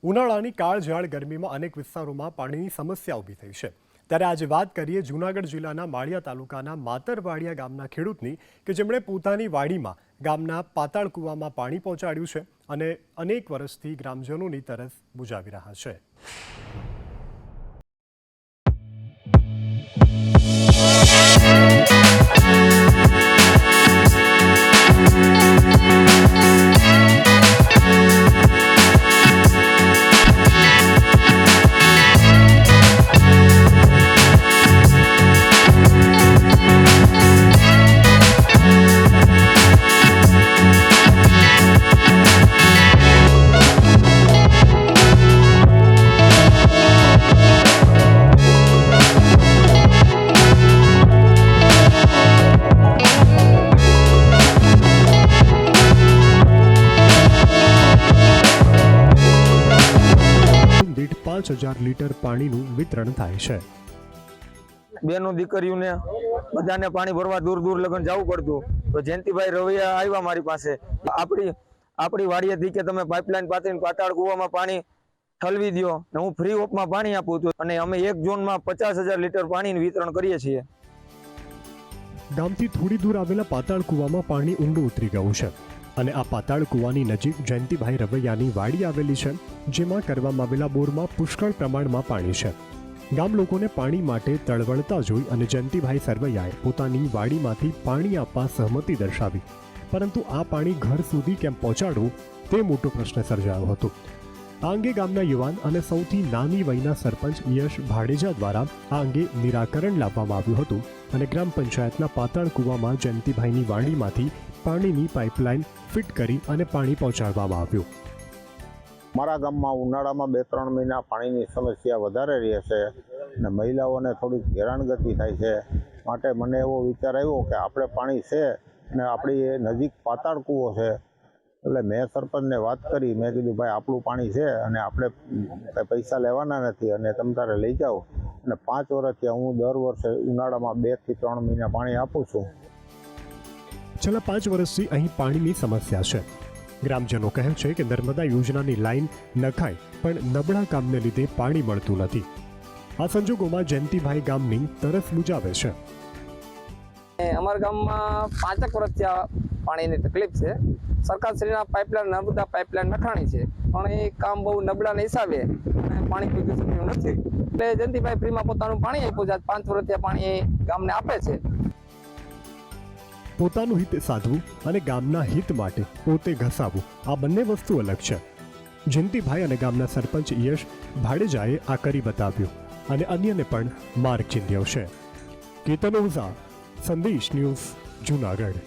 ઉનાળાની કાળઝાળ ગરમીમાં અનેક વિસ્તારોમાં પાણીની સમસ્યા ઊભી થઈ છે। ત્યારે આજે વાત કરીએ જૂનાગઢ જિલ્લાના માળિયા તાલુકાના માતરવાડિયા ગામના ખેડૂતની કે જેમણે પોતાની વાડીમાં ગામના પાતાળ કૂવામાં પાણી પહોંચાડ્યું છે અને અનેક વર્ષથી ગ્રામજનોની તરસ બુજાવી રહ્યા છે। દીઠ 5000 લીટર પાણીનું વિતરણ થાય છે। બેનો દીકરીઓને બધાને પાણી ભરવા દૂર દૂર લગન જવું પડતું, તો જયંતિભાઈ રવૈયા આવ્યા મારી પાસે। આપણી વાડીએથી કે તમે પાઇપલાઇન પાથરીને પાતાળ કૂવામાં પાણી ઠલવી દો ને હું ફ્રી ઓફમાં પાણી આપું છું, અને અમે એક ઝોનમાં 50,000 લીટર પાણીનું વિતરણ કરીએ છીએ। ગામથી થોડી દૂર આવેલા પાતાળ કૂવામાં પાણી ઊંડું ઉતરી ગયું છે અને આ પાતાળ કૂવાની નજીક જયંતિભાઈ રવૈયાની વાડી આવેલી છે, જેમાં કરવામાં આવેલા બોરમાં પુષ્કળ પ્રમાણમાં પાણી છે। ગામ લોકોને પાણી માટે તળવળતા જોઈ અને જયંતિભાઈ સરવૈયાએ પોતાની વાડીમાંથી પાણી આપવા સહમતિ દર્શાવી, પરંતુ આ પાણી ઘર સુધી કેમ પહોંચાડવું તે મોટો પ્રશ્ન સર્જાયો હતો। આ અંગે ગામના યુવાન અને સૌથી નાની વયના સરપંચ યશ ભાડેજા દ્વારા આ અંગે નિરાકરણ લાવવામાં આવ્યું હતું અને ગ્રામ પંચાયતના પાતાળ કૂવામાં જયંતિભાઈની વાડીમાંથી પાણીની પાઇપલાઇન ફિટ કરી અને પાણી પહોંચાડવામાં આવ્યું। મારા ગામમાં ઉનાળામાં 2-3 મહિના પાણીની સમસ્યા વધારે રહે છે અને મહિલાઓને થોડીક હેરાનગતિ થાય છે, માટે મને એવો વિચાર આવ્યો કે આપણે પાણી છે અને આપણી નજીક પાતાળ કૂવો છે, એટલે મેં સરપંચને વાત કરી। મેં કીધું ભાઈ આપણું પાણી છે અને આપણે કંઈ પૈસા લેવાના નથી અને તમે તારે લઈ જાઓ, અને 5 વર્ષથી હું દર વર્ષે ઉનાળામાં 2 થી 3 મહિના પાણી આપું છું। છેલ્લા 5 વર્ષથી અહીં પાણીની સમસ્યા છે। ગ્રામજનો કહે છે કે નર્મદા યોજનાની લાઇન નખાય પણ નબળા કામને લીધે પાણી મળતું નથી। આ સંજોગોમાં જયંતિભાઈ ગામની તરસ બુજાવે છે। અમારા ગામમાં 5 વર્ષથી આ પાણીની તકલીફ છે। સરકારશ્રીના પાઇપલાઇન નર્મદા પાઇપલાઇન નખાણી છે, પણ એ કામ બહુ નબળાના હિસાબે પાણી પૂરી શક્યું નથી, એટલે જયંતિભાઈ ફ્રીમાં પોતાનું પાણી આપ્યું છે। 5 વર્ષથી પાણી ગામને આપે છે। પોતાનું હિત સાધવું અને ગામના હિત માટે પોતે ઘસાવવું, આ બંને વસ્તુ અલગ છે। જયંતિભાઈ અને ગામના સરપંચ યશ ભાડેજાએ આ કરી બતાવ્યું અને અન્યને પણ માર્ગ ચીંધ્યો છે। કેતન ઓઝા, સંદેશ ન્યૂઝ, જૂનાગઢ।